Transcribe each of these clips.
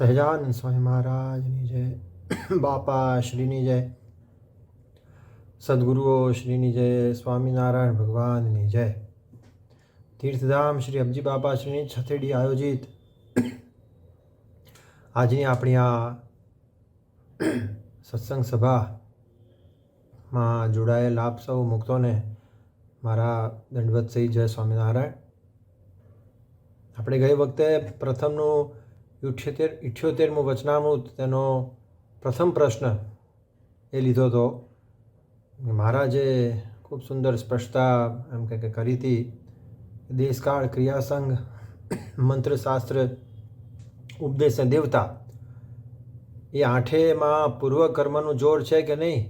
સહજાનંદ સ્વામી મહારાજની જય, બાપા શ્રીની જય, સદગુરુઓ શ્રીની જય, સ્વામિનારાયણ ભગવાનની જય. તીર્થધામ શ્રી અબજી બાપા શ્રીની છતેડી આયોજિત આજની આપણી આ સત્સંગ સભામાં જોડાયેલ આપ સૌ મુક્તોને મારા દંડવત સહિત જય સ્વામિનારાયણ. આપણે ગઈ વખતે પ્રથમનું 78મું વચનામૃત તેનો પ્રથમ પ્રશ્ન એ લીધો હતો. મહારાજે ખૂબ સુંદર સ્પષ્ટતા એમ કે કરી હતી. દેશકાળ ક્રિયાસંગ મંત્રશાસ્ત્ર ઉપદેશ દેવતા એ આઠેમાં પૂર્વકર્મનું જોર છે કે નહીં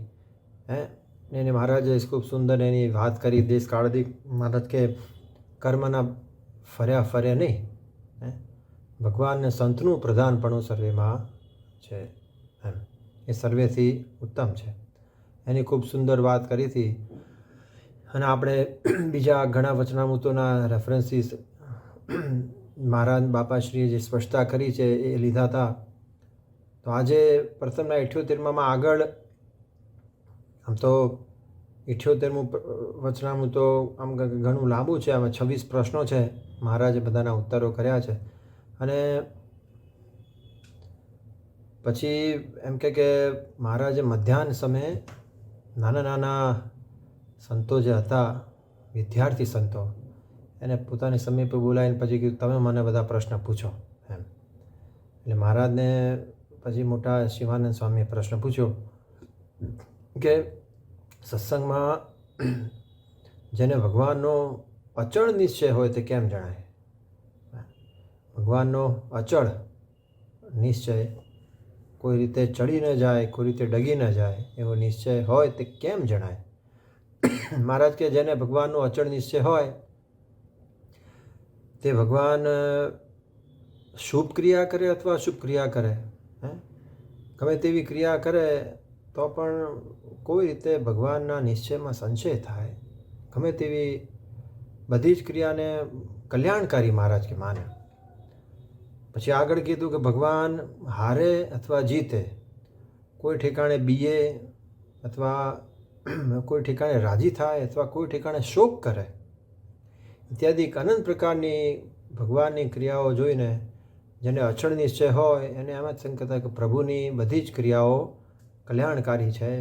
એને મહારાજે ખૂબ સુંદર એની વાત કરી. દેશકાળથી મહારાજ કે કર્મના ફર્યા નહીં, ભગવાનને સંતનું પ્રધાનપણું સર્વેમાં છે એમ, એ સર્વેથી ઉત્તમ છે. એની ખૂબ સુંદર વાત કરી હતી. અને આપણે બીજા ઘણા વચનામૃતોના રેફરન્સીસ મહારાજ બાપાશ્રીએ જે સ્પષ્ટતા કરી છે એ લીધા હતા. તો આજે પ્રથમના 78માં આગળ આમ તો 78મું વચનામૃત તો આમ ઘણું લાંબુ છે. આમાં 26 પ્રશ્નો છે. મહારાજે બધાના ઉત્તરો કર્યા છે. અને પછી એમ કે મહારાજે મધ્યાહન સમયે નાના સંતો જે હતા, વિદ્યાર્થી સંતો, એને પોતાની સમય પર બોલાવીને પછી કીધું તમે મને બધા પ્રશ્ન પૂછો એમ. એટલે મહારાજને પછી મોટા શિવાનંદ સ્વામીએ પ્રશ્ન પૂછ્યો કે સત્સંગમાં જેને ભગવાનનો અચળ નિશ્ચય હોય તે કેમ જણાય? ભગવાનનો અચળ નિશ્ચય, કોઈ રીતે ચડી ન જાય, કોઈ રીતે ડગી ન જાય એવો નિશ્ચય હોય તે કેમ જણાય? મહારાજ કે જેને ભગવાનનો અચળ નિશ્ચય હોય તે ભગવાન શુભ ક્રિયા કરે અથવા અશુભ ક્રિયા કરે, ગમે તેવી ક્રિયા કરે તો પણ કોઈ રીતે ભગવાનના નિશ્ચયમાં સંશય થાય. ગમે તેવી બધી જ ક્રિયાને કલ્યાણકારી મહારાજ કે માને. પછી આગળ કીધું કે ભગવાન હારે અથવા જીતે, કોઈ ઠેકાણે બીએ અથવા કોઈ ઠેકાણે રાજી થાય અથવા કોઈ ઠેકાણે શોક કરે ઇત્યાદિ અનંત પ્રકારની ભગવાનની ક્રિયાઓ જોઈને જેને અચળ નિશ્ચય હોય એને એમ જ સંકેત કે પ્રભુની બધી જ ક્રિયાઓ કલ્યાણકારી છે.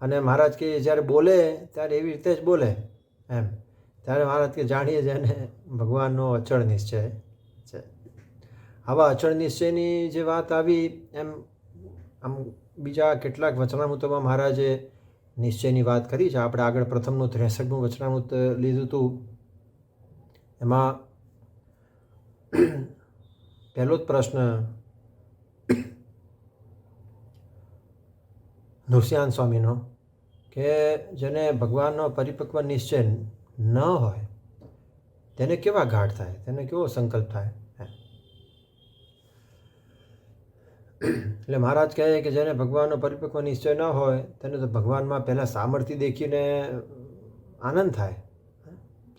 અને મહારાજ કે જ્યારે બોલે ત્યારે એવી રીતે જ બોલે એમ. ત્યારે મહારાજ કે જાણીએ જેને ભગવાનનો અચળ નિશ્ચય છે. આવા અચળ નિશ્ચયની જે વાત આવી એમ આમ બીજા કેટલાક વચનામૃતોમાં મહારાજે નિશ્ચયની વાત કરી છે. આપણે આગળ પ્રથમનું 63મું વચનામૃત લીધું હતું. એમાં પહેલો જ પ્રશ્ન નૃસિંહ સ્વામીનો કે જેને ભગવાનનો પરિપક્વ નિશ્ચય ન હોય તેને કેવા ઘાટ થાય, તેને કેવો સંકલ્પ થાય? એટલે મહારાજ કહે કે જેને ભગવાનનો પરિપક્વ નિશ્ચય ન હોય તેને તો ભગવાનમાં પહેલાં સામર્થ્ય દેખીને આનંદ થાય,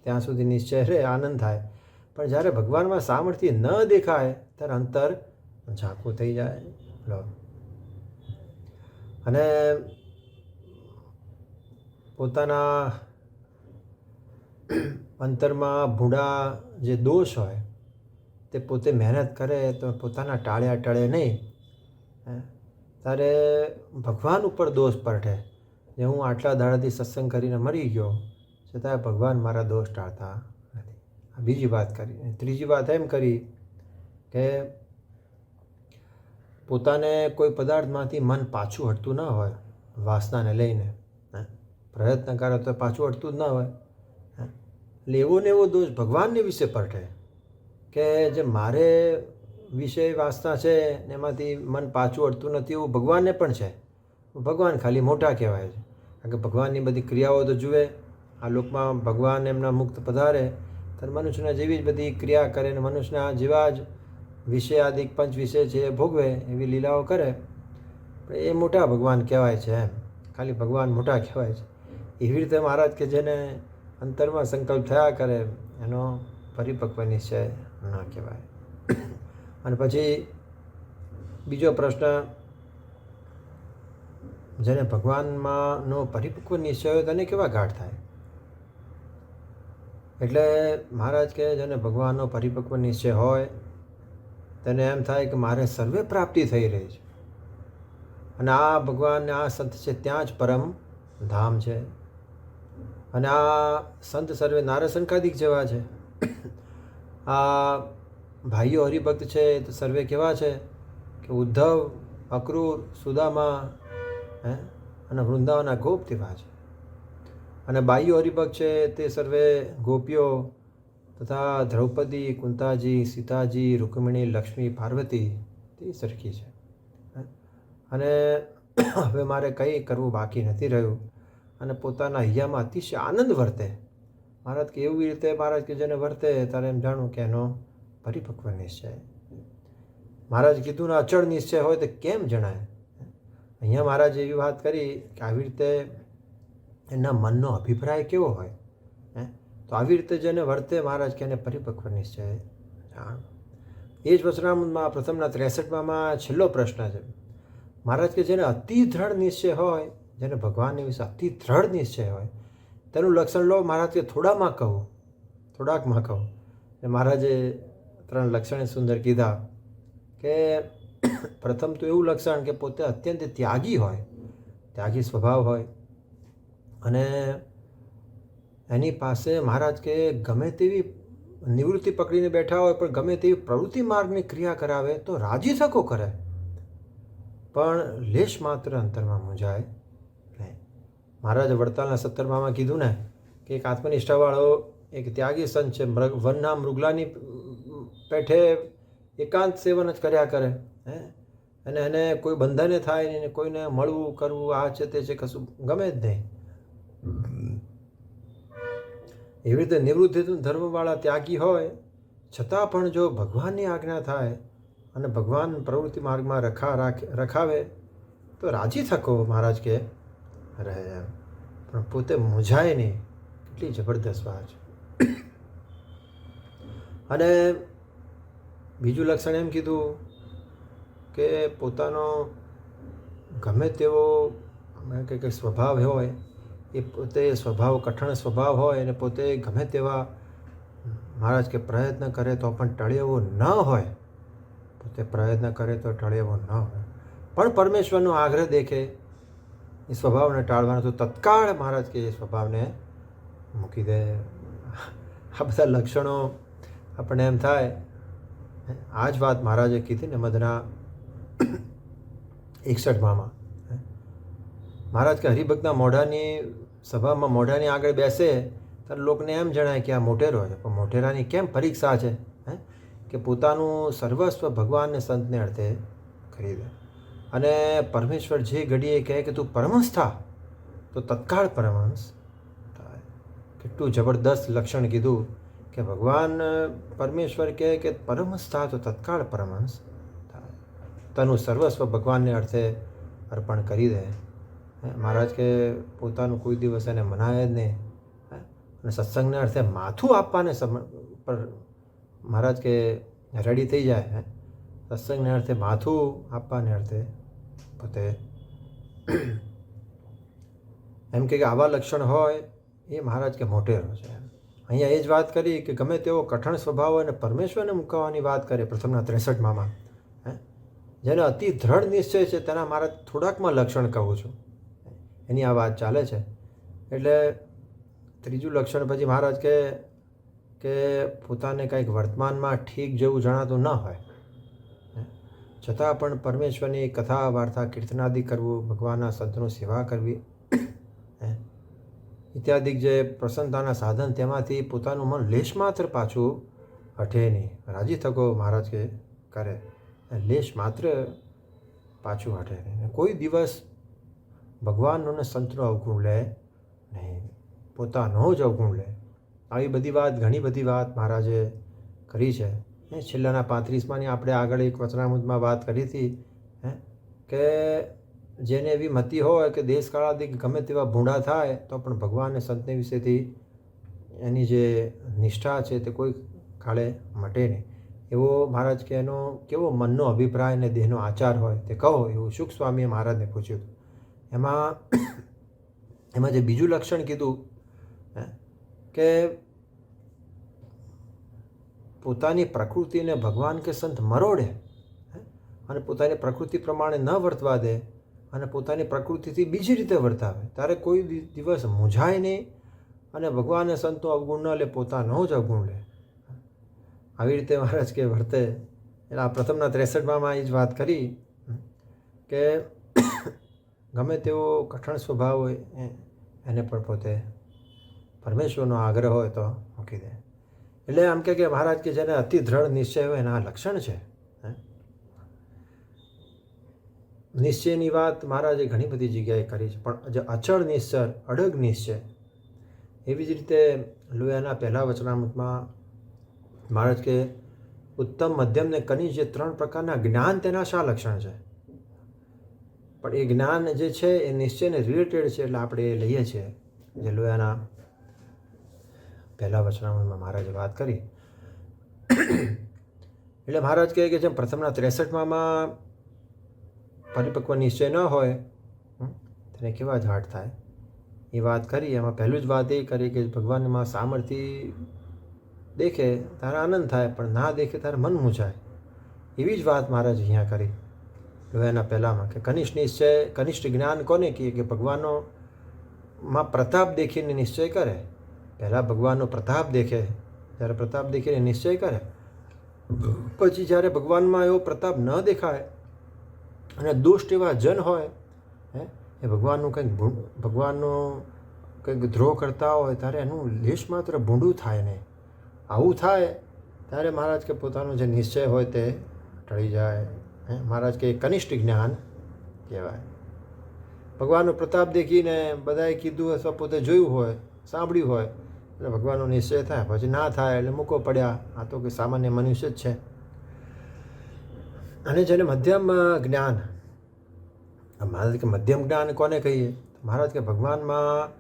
ત્યાં સુધી નિશ્ચય રહે આનંદ થાય. પણ જ્યારે ભગવાનમાં સામર્થ્ય ન દેખાય ત્યારે અંતર ઝાંખું થઈ જાય. અને પોતાના અંતરમાં ભૂંડા જે દોષ હોય તે પોતે મહેનત કરે તો પોતાના ટાળે નહીં, ત્યારે ભગવાન ઉપર દોષ પરઠે. જે હું આટલા દાડાથી સત્સંગ કરીને મરી ગયો છતાં ભગવાન મારા દોષ ટાળતા નથી. આ બીજી વાત કરી. ત્રીજી વાત એમ કરી કે પોતાને કોઈ પદાર્થમાંથી મન પાછું હટતું ન હોય, વાસનાને લઈને પ્રયત્ન કરે તો પાછું હટતું જ ન હોય. એટલે એવો ને એવો દોષ ભગવાનને વિશે પરઠે કે જે મારે વિષય વાસના છે ને એમાંથી મન પાછું હટતું નથી એવું ભગવાનને પણ છે. ભગવાન ખાલી મોટા કહેવાય છે કારણ કે ભગવાનની બધી ક્રિયાઓ તો જુએ. આ લોકમાં ભગવાન એમના મુક્ત પધારે ત્યારે મનુષ્યના જેવી જ બધી ક્રિયા કરે ને મનુષ્યના જેવા જ વિષયાદિક પંચ વિષય છે એ ભોગવે, એવી લીલાઓ કરે. એ મોટા ભગવાન કહેવાય છે એમ, ખાલી ભગવાન મોટા કહેવાય છે. એવી રીતે મહારાજ કે જેને અંતરમાં સંકલ્પ થયા કરે એનો પરિપક્વ નિશ્ચય ન કહેવાય. અને પછી બીજો પ્રશ્ન, જેને ભગવાનમાંનો પરિપક્વ નિશ્ચય હોય તેને કેવા ગાઢ થાય? એટલે મહારાજ કહે જેને ભગવાનનો પરિપક્વ નિશ્ચય હોય તેને એમ થાય કે મારે સર્વે પ્રાપ્તિ થઈ રહી છે અને આ ભગવાન આ સંત છે ત્યાં જ પરમ ધામ છે. અને આ સંત સર્વે નારસંકાદિક જેવા છે. આ ભાઈઓ હરિભક્ત છે તો સર્વે કેવા છે કે ઉદ્ધવ, અક્રૂર, સુદામા અને વૃંદાવનના ગોપ તેવા છે. અને બાઈઓ હરિભક્ત છે તે સર્વે ગોપીઓ તથા દ્રૌપદી, કુંતાજી, સીતાજી, રૂકમિણી, લક્ષ્મી, પાર્વતી તે સરખી છે. અને હવે મારે કંઈ કરવું બાકી નથી રહ્યું અને પોતાના હૈયામાં અતિશય આનંદ વર્તે. મહારાજ કે એવી રીતે મહારાજ કે જેને વર્તે ત્યારે એમ જાણું કે એનો પરિપક્વ નિશ્ચય. મહારાજ કીધું ને અચળ નિશ્ચય હોય તો કેમ જણાય? અહીંયા મહારાજે એવી વાત કરી કે આવી રીતે એના મનનો અભિપ્રાય કેવો હોય તો આવી રીતે જેને વર્તે મહારાજ કે એને પરિપક્વ નિશ્ચય જાણ. એ જ વચનામૃતમાં પ્રથમના 63માં છેલ્લો પ્રશ્ન છે. મહારાજ કે જેને અતિ દ્રઢ નિશ્ચય હોય, જેને ભગવાનની વિશે અતિ દ્રઢ નિશ્ચય હોય તેનું લક્ષણ લો. મહારાજ કે થોડાકમાં કહું. મહારાજે 3 લક્ષણ સુંદર કીધા કે પ્રથમ તો એવું લક્ષણ કે પોતે અત્યંત ત્યાગી હોય, ત્યાગી સ્વભાવ હોય અને એની પાસે મહારાજ કે ગમે તેવી નિવૃત્તિ પકડીને બેઠા હોય પણ ગમે તેવી પ્રવૃત્તિ માર્ગની ક્રિયા કરાવે તો રાજી થકો કરે પણ લેશ માત્ર અંતરમાં મૂંઝાય નહીં. મહારાજે વડતાલના 17માં કીધું ને કે એક આત્મનિષ્ઠાવાળો એક ત્યાગી સંત છે, વનના મૃગલાની પેઠે એકાંત સેવન જ કર્યા કરે અને એને કોઈ બંધને થાય નહીં, કોઈને મળવું કરવું આ છે તે છે કશું ગમે જ નહીં. એવી રીતે નિવૃત્તિ ધર્મવાળા ત્યાગી હોય છતાં પણ જો ભગવાનની આજ્ઞા થાય અને ભગવાન પ્રવૃત્તિ માર્ગમાં રખાવે તો રાજી થકો મહારાજ કે રહે એમ, પણ પોતે મૂંઝાય નહીં. કેટલી જબરદસ્ત વાત છે. અને બીજું લક્ષણ એમ કીધું કે પોતાનો ગમે તેવો કંઈક સ્વભાવ હોય એ પોતે સ્વભાવ કઠણ સ્વભાવ હોય અને પોતે ગમે તેવા મહારાજ કે પ્રયત્ન કરે તો પણ ટળે એવો ન હોય, પોતે પ્રયત્ન કરે તો ટળે એવો ન હોય પણ પરમેશ્વરનો આગ્રહ દેખે એ સ્વભાવને ટાળવાનો તો તત્કાળ મહારાજ કે એ સ્વભાવને મૂકી દે. આ બધા લક્ષણો આપણને એમ થાય. આ જ વાત મહારાજે કીધી ને મધના 61માં. મહારાજ કે હરિભક્તના મોઢાની સભામાં મોઢાની આગળ બેસે ત્યારે લોકોને એમ જણાય કે આ મોટેરો છે, પણ મોટેરાની કેમ પરીક્ષા છે કે પોતાનું સર્વસ્વ ભગવાનને સંતને અર્થે કરી દે અને પરમેશ્વર જે ઘડીએ કહે કે તું પરમહંસ થા તો તત્કાળ પરમહંસ થાય. કેટલું જબરદસ્ત લક્ષણ કીધું કે ભગવાન પરમેશ્વર કહે કે પરમહંસ થા તો તત્કાળ પરમહંસ થાય. તનું સર્વસ્વ ભગવાનને અર્થે અર્પણ કરી દે. મહારાજ કે પોતાનું કોઈ દિવસ એને મનાય જ નહીં અને સત્સંગને અર્થે માથું આપવાને પર મહારાજ કે રેડી થઈ જાય. સત્સંગને અર્થે માથું આપવાને અર્થે પોતે એમ કે આવા લક્ષણ હોય એ મહારાજ કે મોટેરો છે. અહીંયા એ જ વાત કરી કે ગમે તેવો કઠણ સ્વભાવ હોય અને પરમેશ્વરને મૂકવાની વાત કરે પ્રથમના 63માં. જેને અતિ દ્રઢ નિશ્ચય છે તેના મહારાજ થોડાકમાં લક્ષણ કહું છું. એની આ વાત ચાલે છે. એટલે ત્રીજું લક્ષણ પછી મહારાજ કે પોતાને કંઈક વર્તમાનમાં ઠીક જેવું જણાતું ન હોય છતાં પણ પરમેશ્વરની કથા વાર્તા કીર્તનાદિ કરવું, ભગવાનના સંતનું સેવા કરવી ઇત્યાદિ જે પ્રસન્નતાના સાધન તેમાંથી પોતાનું મન લેશ માત્ર પાછું હટે નહીં. રાજી થકો મહારાજ કે કરે લેશ માત્ર પાછું હટે નહીં. કોઈ દિવસ ભગવાનનો ને સંતનો અવગુણ લે નહીં, પોતાનો જ અવગુણ લે. આવી બધી વાત ઘણી બધી વાત મહારાજે કરી છે. છેલ્લાના 35માની આપણે આગળ એક વચનામૃતમાં વાત કરી હતી કે જેને એવી મતિ હોય કે દેશકાળાદિક ગમે તેવા ભૂંડા થાય તો પણ ભગવાનને સંતને વિશેથી એની જે નિષ્ઠા છે તે કોઈ કાળે મટે નહીં. એવો મહારાજ કે એનો કેવો મનનો અભિપ્રાય અને દેહનો આચાર હોય તે કહો, એવું શુક સ્વામીએ મહારાજને પૂછ્યું હતું. એમાં જે બીજું લક્ષણ કીધું કે પોતાની પ્રકૃતિને ભગવાન કે સંત મરોડે અને પોતાની પ્રકૃતિ પ્રમાણે ન વર્તવા દે અને પોતાની પ્રકૃતિથી બીજી રીતે વર્તાવે, ત્યારે કોઈ દિવસ મૂંઝાય નહીં અને ભગવાન સંતો અવગુણ ન લે, પોતાનો જ અવગુણ લે. આવી રીતે મહારાજ કે વર્તે. એટલે આ પ્રથમના 63માં એ જ વાત કરી કે ગમે તેવો કઠણ સ્વભાવ હોય એને પણ પોતે પરમેશ્વરનો આગ્રહ હોય તો મૂકી દે. એટલે આમ કે મહારાજ કે જેને અતિ દ્રઢ નિશ્ચય હોય એના લક્ષણ છે. નિશ્ચયની વાત મહારાજે ઘણી બધી જગ્યાએ કરી છે, પણ જે અચળ નિશ્ચય, અડગ નિશ્ચય, એવી જ રીતે લોયાના પહેલા વચનામૃતમાં મહારાજ કે ઉત્તમ, મધ્યમ ને કનિષ્ઠ જે 3 પ્રકારના જ્ઞાન તેના શા લક્ષણ છે. પણ એ જ્ઞાન જે છે એ નિશ્ચયને રિલેટેડ છે, એટલે આપણે એ લઈએ છીએ. જે લોયાના પહેલા વચનામૃતમાં મહારાજે વાત કરી. એટલે મહારાજ કહે કે જેમ પ્રથમના 63માં પરિપક્વ નિશ્ચય ન હોય તેને કેવા ઝાડ થાય એ વાત કરી. એમાં પહેલું જ વાત એ કરી કે ભગવાનમાં સામર્થ્ય દેખે ત્યારે આનંદ થાય, પણ ના દેખે ત્યારે મન મૂંઝાય. એવી જ વાત મહારાજ અહીંયા કરી લોયાના પહેલામાં કે કનિષ્ઠ નિશ્ચય, કનિષ્ઠ જ્ઞાન કોને કહીએ કે ભગવાનનો માં પ્રતાપ દેખીને નિશ્ચય કરે. પહેલાં ભગવાનનો પ્રતાપ દેખે, જ્યારે પ્રતાપ દેખીને નિશ્ચય કરે, પછી જ્યારે ભગવાનમાં એવો પ્રતાપ ન દેખાય અને દુષ્ટ એવા જન હોય એ ભગવાનનું કંઈક દ્રોહ કરતા હોય ત્યારે એનું લેશ માત્ર ભૂંડું થાય નહીં. આવું થાય ત્યારે મહારાજ કે પોતાનો જે નિશ્ચય હોય તે ટળી જાય. મહારાજ કે કનિષ્ઠ જ્ઞાન કહેવાય. ભગવાનનો પ્રતાપ દેખીને બધાએ કીધું અથવા પોતે જોયું હોય, સાંભળ્યું હોય એટલે ભગવાનનો નિશ્ચય થાય, પછી ના થાય એટલે મૂકો પડ્યા. આ તો કે સામાન્ય મનુષ્ય જ છે. અને જેને મધ્યમ જ્ઞાન, મહારાજ કે મધ્યમ જ્ઞાન કોને કહીએ? મહારાજ કે ભગવાનમાં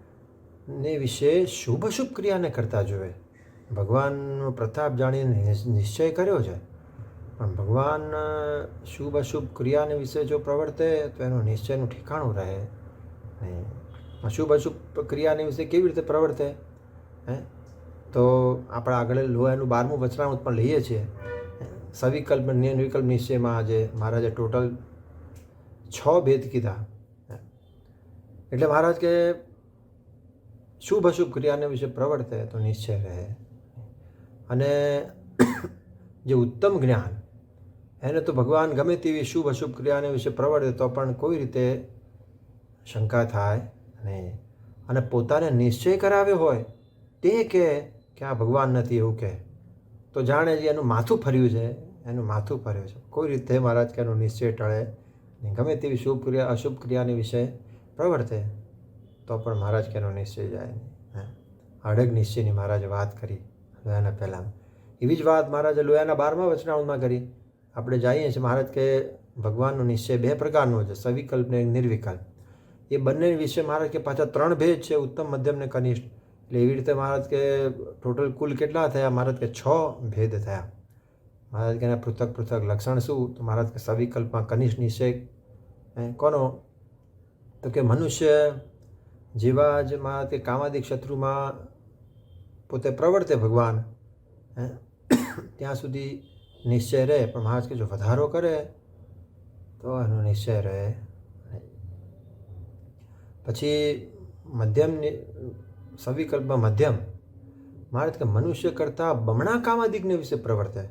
ને વિશે શુભ અશુભ ક્રિયાને કરતા જોઈએ. ભગવાનનો પ્રતાપ જાણીને નિશ્ચય કર્યો છે, પણ ભગવાન શુભ અશુભ ક્રિયાને વિશે જો પ્રવર્તે તો એનું નિશ્ચયનું ઠેકાણું રહે નહીં. અશુભ અશુભ ક્રિયાને વિશે કેવી રીતે પ્રવર્તે? તો આપણે આગળ લોયાનું 12મું વચનામૃત પણ લઈએ છીએ. સવિકલ્પ, નિર્વિકલ્પ નિશ્ચયમાં આજે મહારાજે ટોટલ 6 ભેદ કીધા. એટલે મહારાજ કે શુભ અશુભ ક્રિયાને વિશે પ્રવર્તે તો નિશ્ચય રહે. અને જે ઉત્તમ જ્ઞાન એને તો ભગવાન ગમે તેવી શુભ અશુભ ક્રિયાને વિશે પ્રવર્તે તો પણ કોઈ રીતે શંકા થાય નહીં. અને પોતાને નિશ્ચય કરાવ્યો હોય તે કે આ ભગવાન નથી એવું કહે તો જાણે છે એનું માથું ફર્યું છે, એનું માથું ફર્યું છે. કોઈ રીતે મહારાજ કે એનો નિશ્ચય ટળે નહીં. ગમે તેવી શુભ ક્રિયા અશુભ ક્રિયાની વિશે પ્રવર્તે તો પણ મહારાજ કે એનો નિશ્ચય જાય નહીં. અડગ નિશ્ચયની મહારાજે વાત કરી લોયાના પહેલાં. એવી જ વાત મહારાજે લોયાના 12મા વચનામૃતમાં કરી. આપણે જાણીએ છીએ મહારાજ કે ભગવાનનો નિશ્ચય 2 પ્રકારનો છે, સવિકલ્પ ને નિર્વિકલ્પ. એ બંને વિશે મહારાજ કે પાછા 3 ભેદ છે, ઉત્તમ, મધ્યમ ને કનિષ્ઠ. એટલે એવી રીતે મહારાજ કે ટોટલ કુલ કેટલા થયા? મહારાજ કે 6 ભેદ થયા. મહારાજ કે એના પૃથક પૃથક લક્ષણ શું? તો મહારાજ કે સવિકલ્પમાં કનિષ્ઠ નિશ્ચય કોનો? તો કે મનુષ્ય જેવા જ મહારાજ કે કામાદિક શત્રુમાં પોતે પ્રવર્તે ભગવાન ત્યાં સુધી નિશ્ચય રહે, પણ મહારાજ કે જો વધારો કરે તો એનો નિશ્ચય રહે. પછી મધ્યમ સવિકલ્પમાં મધ્યમ મહારાજ કે મનુષ્ય કરતાં બમણા કામાદિકને વિશે પ્રવર્તે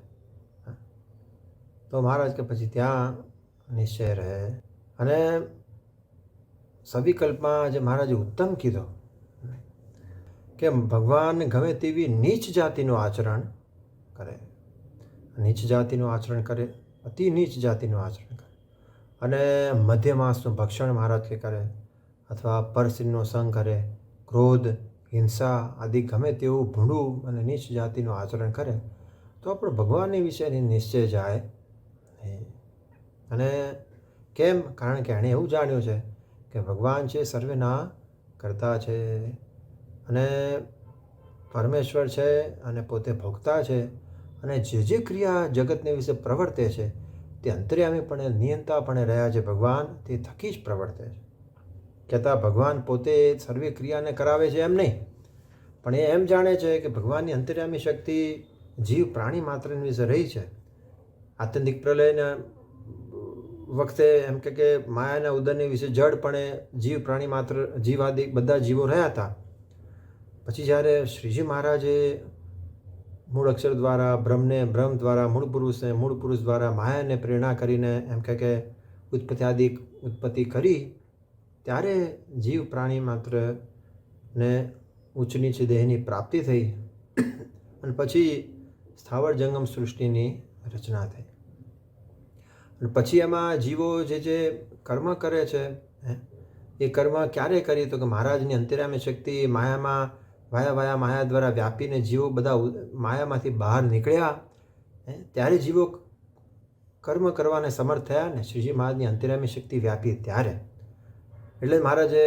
તો મહારાજ કે પછી ત્યાં નિશ્ચય રહે. અને સવિકલ્પમાં જે મહારાજે ઉત્તમ કીધો કે ભગવાન ગમે તેવી નીચ જાતિનું આચરણ કરે, નીચ જાતિનું આચરણ કરે, અતિ નીચ જાતિનું આચરણ કરે, અને મધ્ય માંસનું ભક્ષણ મહારાજ કે કરે, અથવા પરસ્ત્રીનો સંગ કરે, ક્રોધ, હિંસા આદિ ગમે તેવું ભૂંડું અને નીચ જાતિનું આચરણ કરે તો પણ ભગવાનની વિશેની નિશ્ચય જાય નહીં. અને કેમ? કારણ કે એણે એવું જાણ્યું છે કે ભગવાન છે સર્વેના કરતા છે અને પરમેશ્વર છે અને પોતે ભોગતા છે. અને જે ક્રિયા જગતને વિશે પ્રવર્તે છે તે અંતર્યામીપણે નિયંતાપણે રહ્યા છે ભગવાન તે થકી જ પ્રવર્તે છે. કહેતા ભગવાન પોતે સર્વે ક્રિયાને કરાવે છે એમ નહીં, પણ એ એમ જાણે છે કે ભગવાનની અંતર્યામી શક્તિ જીવ પ્રાણી માત્રની વિશે રહી છે. આત્યંતિક પ્રલયના વખતે એમ કે માયાના ઉદયની વિશે જડપણે જીવ પ્રાણી માત્ર જીવાદિક બધા જીવો રહ્યા હતા. પછી જ્યારે શ્રીજી મહારાજે મૂળ અક્ષર દ્વારા બ્રહ્મને, બ્રહ્મ દ્વારા મૂળ પુરુષને, મૂળ પુરુષ દ્વારા માયાને પ્રેરણા કરીને એમ કે ઉત્પત્તિ કરી, ત્યારે જીવ પ્રાણી માત્રને ઉચ્ચ નીચ દેહની પ્રાપ્તિ થઈ અને પછી સ્થાવર જંગમ સૃષ્ટિની રચના થઈ. અને પછી એમાં જીવો જે કર્મ કરે છે એ કર્મ ક્યારે કરી? તો કે મહારાજની અંતર્યામી શક્તિ માયામાં વાયા માયા દ્વારા વ્યાપીને જીવો બધા માયામાંથી બહાર નીકળ્યા, ત્યારે જીવો કર્મ કરવાને સમર્થ થયા ને શ્રીજી મહારાજની અંતર્યામી શક્તિ વ્યાપી ત્યારે. એટલે મહારાજે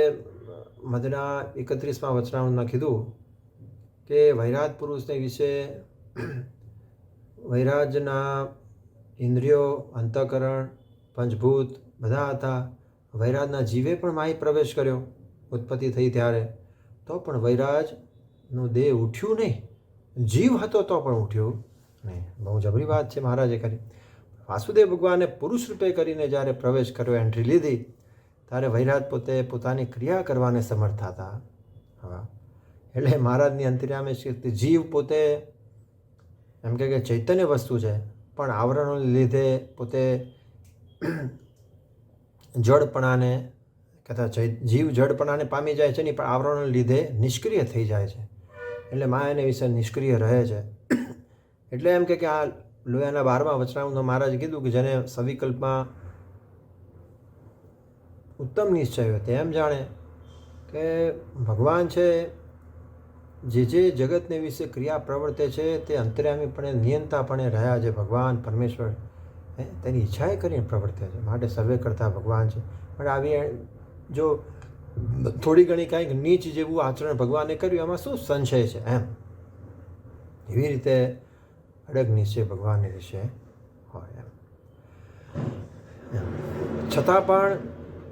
મધના 31મા વચનામૃતમાં કીધું કે વૈરાજ પુરુષને વિશે વૈરાજના ઇન્દ્રિયો, અંતઃકરણ, પંચભૂત બધા હતા. વૈરાજના જીવે પણ માહી પ્રવેશ કર્યો ઉત્પત્તિ થઈ ત્યારે, તો પણ વૈરાજનું દેહ ઉઠ્યું નહીં. જીવ હતો તો પણ ઉઠ્યું નહીં. બહુ જબરી વાત છે મહારાજે કરી. વાસુદેવ ભગવાને પુરુષ રૂપે કરીને જ્યારે પ્રવેશ કર્યો, એન્ટ્રી લીધી, ત્યારે વૈરાજ પોતે પોતાની ક્રિયા કરવાને સમર્થ હતા. હા, એટલે મહારાજની અંતર્યામી શક્તિ જીવ પોતે એમ કે ચૈતન્ય વસ્તુ છે, પણ આવરણોને લીધે પોતે જડપણાને કહેતા જીવ જડપણાને પામી જાય છે નહીં, પણ આવરણોને લીધે નિષ્ક્રિય થઈ જાય છે. એટલે માયાને વિશે નિષ્ક્રિય રહે છે. એટલે એમ કે આ લોયાના 12મા વચનામૃતમાં મહારાજે કીધું કે જેને સવિકલ્પમાં ઉત્તમ નિશ્ચય હોય તે એમ જાણે કે ભગવાન છે જે જગતને વિશે ક્રિયા પ્રવર્તે છે તે અંતર્યામીપણે નિયંતાપણે રહ્યા છે. ભગવાન પરમેશ્વર તેની ઈચ્છાએ કરીને પ્રવર્તે છે, માટે સર્વે કરતા ભગવાન છે. પણ આવી જો થોડી ઘણી કાંઈક નીચ જેવું આચરણ ભગવાને કર્યું એમાં શું સંશય છે એમ. એવી રીતે અડગ નિશ્ચય ભગવાનને વિશે હોય એમ. છતાં પણ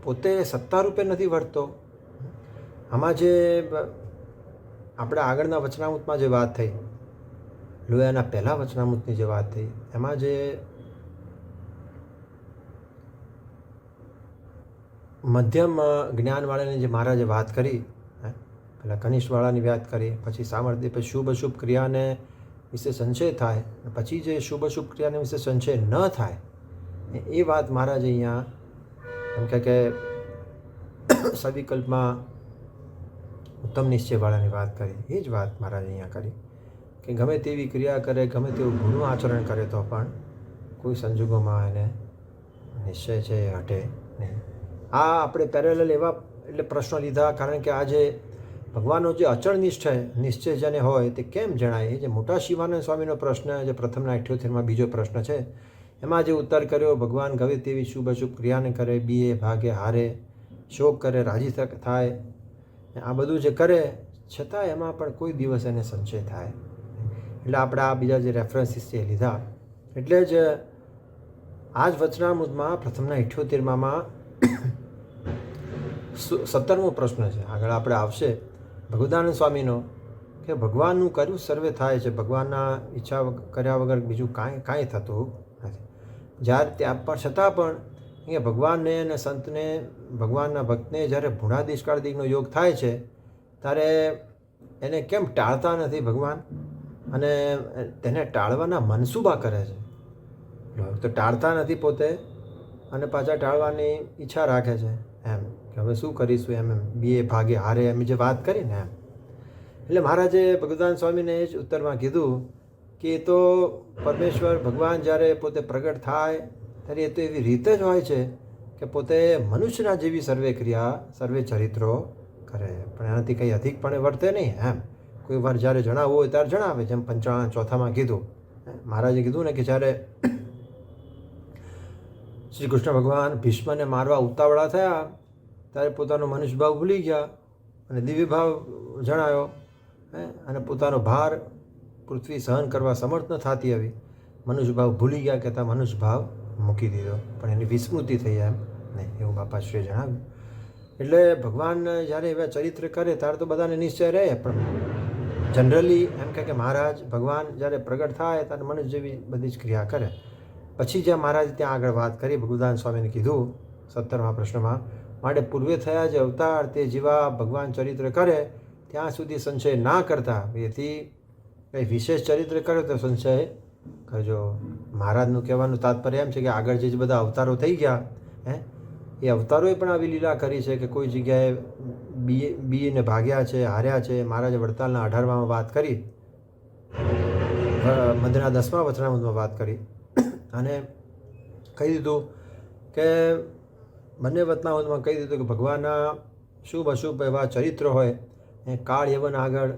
પોતે સત્તા રૂપે નથી વર્તતો. આમાં જે આપણે આગળના વચનામૃતમાં જે વાત થઈ, લોયાના પહેલા વચનામૃતની જે વાત થઈ, એમાં જે મધ્યમ જ્ઞાનવાળાની જે મહારાજે વાત કરી, પહેલાં કનિષ્ઠવાળાની વાત કરી, પછી સામર્થ્ય, પછી શુભ અશુભ ક્રિયાને વિશે સંશય થાય, પછી જે શુભ અશુભ ક્રિયાને વિશે સંશય ન થાય, એ વાત મહારાજે અહીંયા એમ કે સવિકલ્પમાં ઉત્તમ નિશ્ચયવાળાની વાત કરી. એ જ વાત મહારાજે અહીંયા કરી કે ગમે તેવી ક્રિયા કરે, ગમે તેવું ગુનું આચરણ કરે તો પણ કોઈ સંજોગોમાં એને નિશ્ચય છે એ હટે નહીં. આ આપણે પેરેલલ એવા એટલે પ્રશ્નો લીધા, કારણ કે આજે ભગવાનનો જે અચળ નિશ્ચય જેને હોય તે કેમ જણાય? એ જે મોટા શિવાનંદ સ્વામીનો પ્રશ્ન, જે પ્રથમના 78માં બીજો પ્રશ્ન છે, એમાં જે ઉત્તર કર્યો, ભગવાન ગમે તેવી શુભ અશુભ ક્રિયાને કરે, બીએ ભાગે હારે, શોક કરે, રાજી થાય, આ બધું જે કરે, છતાં એમાં પણ કોઈ દિવસ એને સંશય થાય. એટલે આપણે આ બીજા જે રેફરન્સીસ છે એ લીધા. એટલે જ આ જ વચનામૃતમાં પ્રથમના 78માં 17મો પ્રશ્ન છે, આગળ આપણે આવશે ભગવદાનંદ સ્વામીનો, કે ભગવાનનું કર્યું સર્વે થાય છે, ભગવાનના ઈચ્છા કર્યા વગર બીજું કાંઈ થતું નથી. જ્યારે ત્યાં પણ છતાં પણ અહીંયા ભગવાનને અને સંતને, ભગવાનના ભક્તને જ્યારે ભૂણાદિષ્કાળદિકનો યોગ થાય છે ત્યારે એને કેમ ટાળતા નથી ભગવાન, અને તેને ટાળવાના મનસૂબા કરે છે. તો ટાળતા નથી પોતે, અને પાછા ટાળવાની ઈચ્છા રાખે છે એમ કે હવે શું કરીશું એમ બીએ ભાગે હારે એમ જે વાત કરી ને એમ. એટલે મહારાજે ભગવદાન સ્વામીને એ જ ઉત્તરમાં કીધું કે એ તો પરમેશ્વર ભગવાન જ્યારે પોતે પ્રગટ થાય ત્યારે એ તો એવી રીતે જ હોય છે કે પોતે મનુષ્યના જેવી સર્વે ક્રિયા, સર્વે ચરિત્રો કરે, પણ એનાથી કંઈ અધિકપણે વર્તે નહીં એમ. કોઈ વાર જ્યારે જણાવવું હોય ત્યારે જણાવે, જેમ 55 કીધું. મહારાજે કીધું ને કે જ્યારે શ્રી કૃષ્ણ ભગવાન ભીષ્મને મારવા ઉતાવળા થયા ત્યારે પોતાનો મનુષ્ય ભાવ ભૂલી ગયા અને દિવ્ય ભાવ જણાયો, અને પોતાનો ભાર પૃથ્વી સહન કરવા સમર્થ ન થતી આવી, મનુષ્ય ભાવ ભૂલી ગયા કહેતા મનુષ્ય ભાવ મૂકી દીધો, પણ એની વિસ્મૃતિ થઈ એમ નહીં, એવું બાપાશ્રીએ જણાવ્યું. એટલે ભગવાન જ્યારે એવા ચરિત્ર કરે ત્યારે તો બધાને નિશ્ચય રહે, પણ જનરલી એમ કહે કે મહારાજ ભગવાન જ્યારે પ્રગટ થાય ત્યારે મનુષ્ય જેવી બધી જ ક્રિયા કરે. પછી જ્યાં મહારાજ ત્યાં આગળ વાત કરી, ભગવદાન સ્વામીને કીધું 17મા પ્રશ્નમાં, માટે પૂર્વે થયા જે અવતાર તે જેવા ભગવાન ચરિત્ર કરે ત્યાં સુધી સંશય ના કરતા, એથી કંઈ વિશેષ ચરિત્ર કરે તો સંશય કરજો. મહારાજનું કહેવાનું તાત્પર્ય એમ છે કે આગળ જે બધા અવતારો થઈ ગયા એ અવતારોએ પણ આવી લીલા કરી છે કે કોઈ જગ્યાએ બીને ભાગ્યા છે, હાર્યા છે. મહારાજે વડતાલના 18માં વાત કરી, મધના 10મા વચનામૃતમાં વાત કરી અને કહી દીધું કે બંને વચનામૃતમાં કહી દીધું કે ભગવાનના શુભ અશુભ એવા ચરિત્ર હોય. કાળ યવન આગળ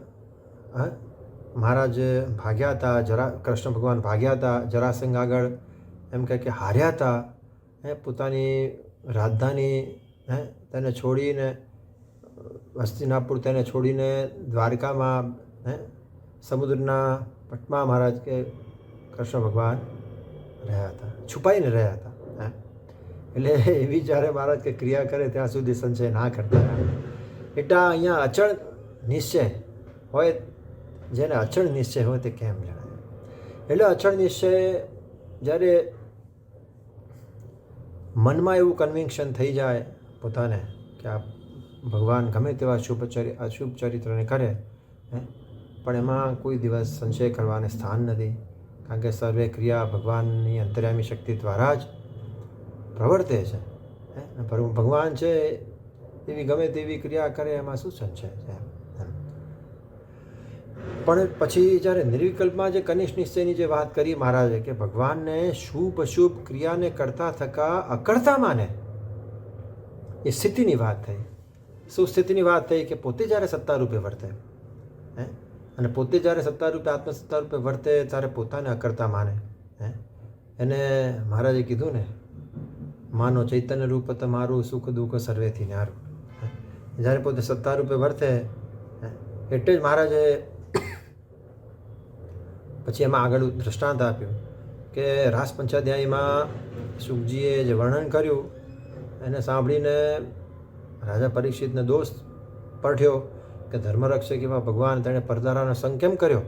મહારાજ ભાગ્યા હતા, કૃષ્ણ ભગવાન ભાગ્યા હતા, જરાસંઘ આગળ એમ કહે કે હાર્યા હતા, પોતાની રાજધાની તેને છોડીને, હસ્તિનાપુર તેને છોડીને દ્વારકામાં સમુદ્રના પટમાં મહારાજ કે કૃષ્ણ ભગવાન રહ્યા હતા, છુપાઈને રહ્યા હતા. એટલે એવી જ્યારે મહારાજ કે ક્રિયા કરે ત્યાં સુધી સંશય ના કરતા. એટલે અહીંયા અચળ નિશ્ચય હોય, જેને અચળ નિશ્ચય હોય તે કેમ જણાય. એટલે અચળ નિશ્ચય જ્યારે મનમાં એવું કન્વિક્શન થઈ જાય પોતાને કે આ ભગવાન ગમે તેવા અશુભ ચરિત્રને કરે, પણ એમાં કોઈ દિવસ સંશય કરવાને સ્થાન નથી, કારણ કે સર્વે ક્રિયા ભગવાનની અંતર્યામી શક્તિ દ્વારા જ પ્રવર્તે છે. ભગવાન છે એવી ગમે તેવી ક્રિયા કરે એમાં શું સંશય છે. પણ પછી જ્યારે નિર્વિકલ્પમાં જે કનિષ્ઠ નિશ્ચયની જે વાત કરી મહારાજે કે ભગવાનને શુભ અશુભ ક્રિયાને કરતા થકા અકર્તા માને, એ સ્થિતિની વાત થઈ. શું સ્થિતિની વાત થઈ કે પોતે જ્યારે સત્તા રૂપે વર્તે, અને પોતે જ્યારે સત્તા રૂપે આત્મસત્તા રૂપે વર્તે ત્યારે પોતાને અકર્તા માને. એને મહારાજે કીધું ને, માનો ચૈતન્ય રૂપ તમારું સુખ દુઃખ સર્વેથી ન્યારું. જ્યારે પોતે સત્તા રૂપે વર્તે એટલે જ મહારાજે પછી એમાં આગળ દૃષ્ટાંત આપ્યું કે રાસ પંચાધ્યાયીમાં સુખજીએ જે વર્ણન કર્યું એને સાંભળીને રાજા પરીક્ષિતને દોષ પડ્યો કે ધર્મરક્ષક એવા ભગવાન તેણે પરદારાનો સંગ કેમ કર્યો.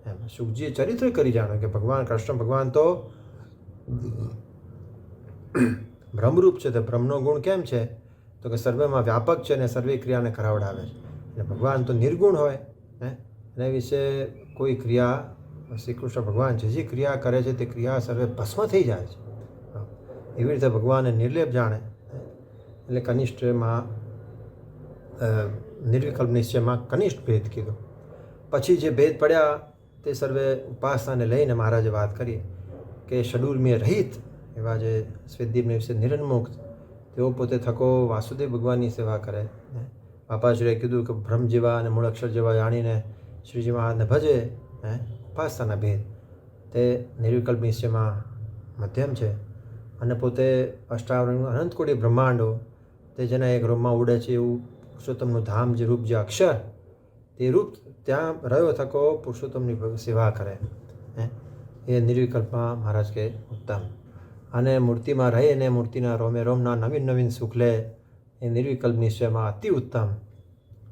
એમ સુખજીએ ચરિત્ર કરી જાણ્યું કે ભગવાન કૃષ્ણ ભગવાન તો બ્રહ્મરૂપ છે, તો બ્રહ્મનો ગુણ કેમ છે તો કે સર્વેમાં વ્યાપક છે અને સર્વે ક્રિયાને કરાવડાવે છે. અને ભગવાન તો નિર્ગુણ હોય, એના વિશે કોઈ ક્રિયા શ્રી કૃષ્ણ ભગવાન જે ક્રિયા કરે છે તે ક્રિયા સર્વે ભસ્મ થઈ જાય છે. એવી રીતે ભગવાનને નિર્લેપ જાણે. એટલે કનિષ્ઠમાં નિર્વિકલ્પ નિશ્ચયમાં કનિષ્ઠ ભેદ કીધો. પછી જે ભેદ પડ્યા તે સર્વે ઉપાસનાને લઈને મહારાજે વાત કરી કે શડુલમીય રહિત એવા જે શ્વેતદીપને વિશે નિરન્મુક્ત, તેઓ પોતે થકો વાસુદેવ ભગવાનની સેવા કરે. બાપાશ્રીએ કીધું કે બ્રહ્મ જેવા અને મૂળ અક્ષર જેવા જાણીને શ્રીજી મહારાજને ભજે. ઉપાસનાના ભેદ તે નિર્વિકલ્પ નિશ્ચયમાં મધ્યમ છે, અને પોતે અષ્ટાવરણ અનંત કોટી બ્રહ્માંડો તે જેના એક રૂપમાં ઉડે છે એવું પુરુષોત્તમનું ધામ જે રૂપ જે અક્ષર તે રૂપ ત્યાં રહ્યો થકો પુરુષોત્તમની સેવા કરે. એ નિર્વિકલ્પમાં મહારાજ કે ઉત્તમ, અને મૂર્તિમાં રહીને મૂર્તિના રોમે રોમના નવીન નવીન સુખ લે એ નિર્વિકલ્પ નિશ્ચયમાં અતિ ઉત્તમ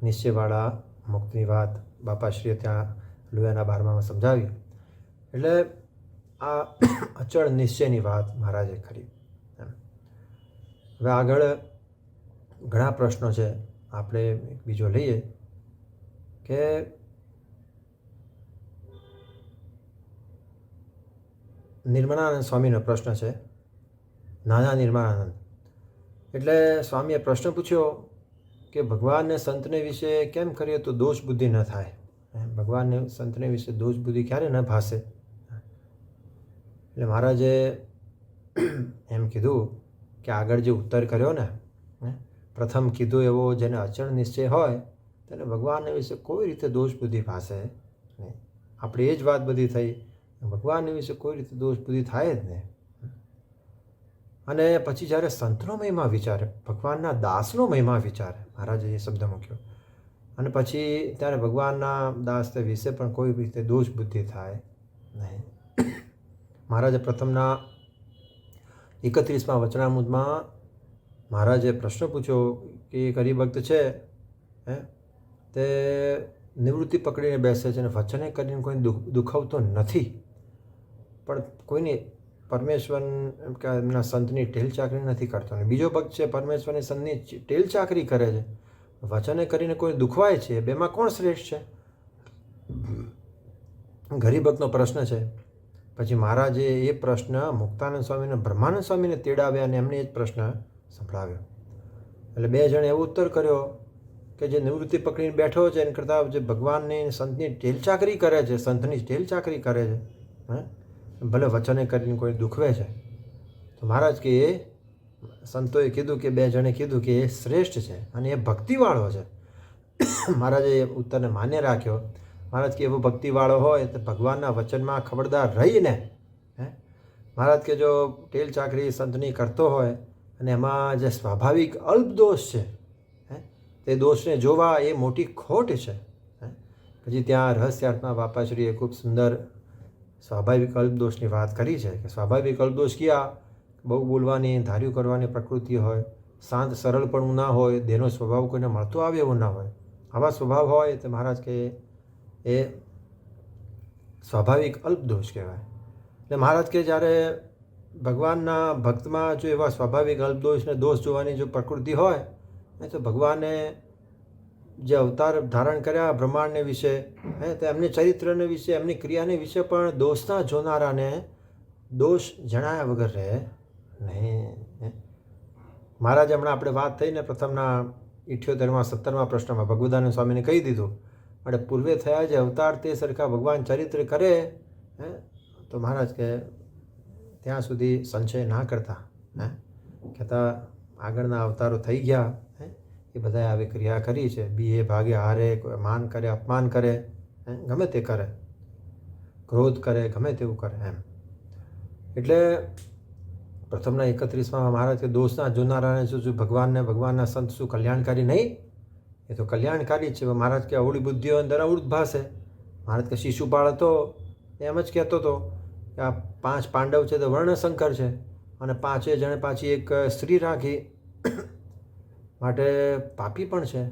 નિશ્ચયવાળા મુક્તની વાત બાપાશ્રીએ ત્યાં લુયાના 12માં સમજાવી. એટલે આ અચળ નિશ્ચયની વાત મહારાજે કરી. હવે આગળ ઘણા પ્રશ્નો છે, આપણે એક બીજો લઈએ કે નિર્મળાનંદ સ્વામીનો પ્રશ્ન છે, નાના નિર્મળાનંદ. એટલે સ્વામીએ પ્રશ્ન પૂછ્યો કે ભગવાનને સંતને વિશે કેમ કરીએ તો દોષ બુદ્ધિ ન થાય. ભગવાનને સંતને વિશે દોષ બુદ્ધિ ક્યારે ન ભાસે. એટલે મહારાજે એમ કીધું કે આગળ જે ઉત્તર કર્યો ને, પ્રથમ કીધું એવો જેને અચળ નિશ્ચય હોય તેને ભગવાનને વિશે કોઈ રીતે દોષ બુદ્ધિ ભાસે નહીં. આપણે એ જ વાત બધી થઈ, ભગવાનને વિશે કોઈ રીતે દોષ બુદ્ધિ થાય જ નહીં. અને પછી જ્યારે સંતનો મહિમા વિચારે, ભગવાનના દાસનો મહિમા વિચારે, મહારાજે એ શબ્દ મૂક્યો, અને પછી ત્યારે ભગવાનના દાસ તે વિશે પણ કોઈ રીતે દોષ બુદ્ધિ થાય નહીં. મહારાજે પ્રથમના 31મા વચનામૃતમાં મહારાજે પ્રશ્ન પૂછ્યો કે એક હરિભક્ત છે તે નિવૃત્તિ પકડીને બેસે છે અને વચને કરીને કોઈ દુખાવતો નથી, પણ કોઈની પરમેશ્વર કે એમના સંતની ટેલ ચાકરી નથી કરતો. અને બીજો ભક્ત છે પરમેશ્વરની સંતની ટેલ ચાકરી કરે છે, વચને કરીને કોઈ દુખવાય છે. બેમાં કોણ શ્રેષ્ઠ છે? ગરીબ ભક્તનો પ્રશ્ન છે. પછી મહારાજે એ પ્રશ્ન મુક્તાનંદ સ્વામીને બ્રહ્માનંદ સ્વામીને તેડાવ્યા અને એમને એ જ પ્રશ્ન સંભળાવ્યો. એટલે બે જણે એવો ઉત્તર કર્યો કે જે નિવૃત્તિ પકડીને બેઠો છે એના કરતાં જે ભગવાનની સંતની ટેલ ચાકરી કરે છે, સંતની ટેલ ચાકરી કરે છે, ભલે વચને કરીને કોઈ દુખવે છે, તો મહારાજ કે એ સંતોએ કીધું કે બે જણે કીધું કે એ શ્રેષ્ઠ છે અને એ ભક્તિવાળો છે. મહારાજે એ ઉત્તરને માન્ય રાખ્યો. મહારાજ કે એવો ભક્તિવાળો હોય તો ભગવાનના વચનમાં ખબરદાર રહીને, મહારાજ કે જો ટેલ ચાકરી સંતની કરતો હોય અને એમાં જે સ્વાભાવિક અલ્પ દોષ છે તે દોષને જોવા એ મોટી ખોટ છે. પછી ત્યાં રહસ્યાર્થમાં બાપાશ્રીએ ખૂબ સુંદર સ્વાભાવિક અલ્પદોષની વાત કરી છે કે સ્વાભાવિક અલ્પદોષ ક્યાં? બહુ બોલવાની, ધાર્યું કરવાની પ્રકૃતિ હોય, શાંત સરળપણું ના હોય, દેહનો સ્વભાવ કોઈને મળતો આવે એવો ના હોય. આવા સ્વભાવ હોય તો મહારાજ કે એ સ્વાભાવિક અલ્પદોષ કહેવાય. એટલે મહારાજ કે જ્યારે ભગવાનના ભક્તમાં જો એવા સ્વાભાવિક અલ્પદોષને દોષ જોવાની જો પ્રકૃતિ હોય તો ભગવાને જે અવતાર ધારણ કર્યા બ્રહ્માંડને વિશે, તો એમની ચરિત્રને વિશે, એમની ક્રિયાને વિશે પણ દોષના જોનારાને દોષ જણાયા વગર રહે નહીં. મહારાજ હમણાં આપણે વાત થઈને પ્રથમના 78મા 70મા પ્રશ્નમાં ભગવદાનંદ સ્વામીને કહી દીધું, એટલે પૂર્વે થયા જે અવતાર તે સરખા ભગવાન ચરિત્ર કરે તો મહારાજ કે ત્યાં સુધી સંશય ના કરતા, કહેતા આગળના અવતારો થઈ ગયા એ બધાએ આવી ક્રિયા કરી છે, બીએ ભાગે હારે, કોઈ માન કરે, અપમાન કરે, ગમે તે કરે, ક્રોધ કરે, ગમે તેવું કરે એમ. એટલે પ્રથમના 31માં મહારાજ કે દોષના જોનારાને શું ભગવાનને, ભગવાનના સંત શું કલ્યાણકારી નહીં? એ તો કલ્યાણકારી છે. મહારાજ કે અવળી બુદ્ધિઓ અંદર અવળું જ ભાષે. મહારાજ કે શિશુપાળ હતો એમ જ કહેતો હતો કે આ 5 પાંડવ છે તો વર્ણશંકર છે અને 5 જણે પાછી એક સ્ત્રી રાખી માટે પાપી પણ છે,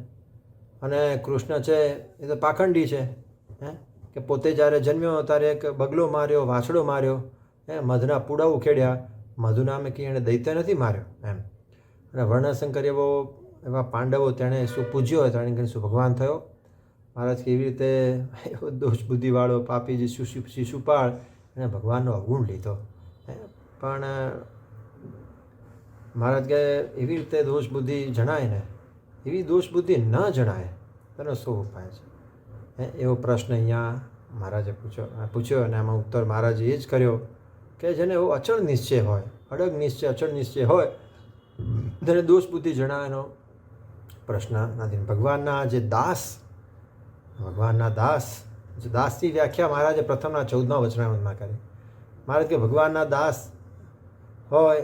અને કૃષ્ણ છે એ તો પાખંડી છે કે પોતે જ્યારે જન્મ્યો ત્યારે એક બગલો માર્યો, વાછડો માર્યો, મધના પૂડા ઉખેડ્યા, મધુ નામે કે એણે દૈત્ય નથી માર્યો એમ. અને વર્ણશંકર એવા પાંડવો તેણે શું પૂજ્યો હોય તેણે શું ભગવાન થયો? મહારાજ કેવી રીતે એવો દોષ બુદ્ધિવાળો પાપી જે શિશુપાળ એણે ભગવાનનો અવગુણ લીધો. પણ મહારાજ કહે એવી રીતે દોષ બુદ્ધિ જણાય ને, એવી દોષ બુદ્ધિ ન જણાય તેનો શું ઉપાય છે? એવો પ્રશ્ન અહીંયા મહારાજે પૂછ્યો અને આમાં ઉત્તર મહારાજે એ જ કર્યો કે જેને એવો અચળ નિશ્ચય હોય, અડગ નિશ્ચય, અચળ નિશ્ચય હોય તેને દોષ બુદ્ધિ જણાયનો પ્રશ્ન નથી. ભગવાનના જે દાસ, ભગવાનના દાસ, જે દાસની વ્યાખ્યા મહારાજે પ્રથમના 14મા વચનામૃતમાં કરી. મહારાજ કે ભગવાનના દાસ હોય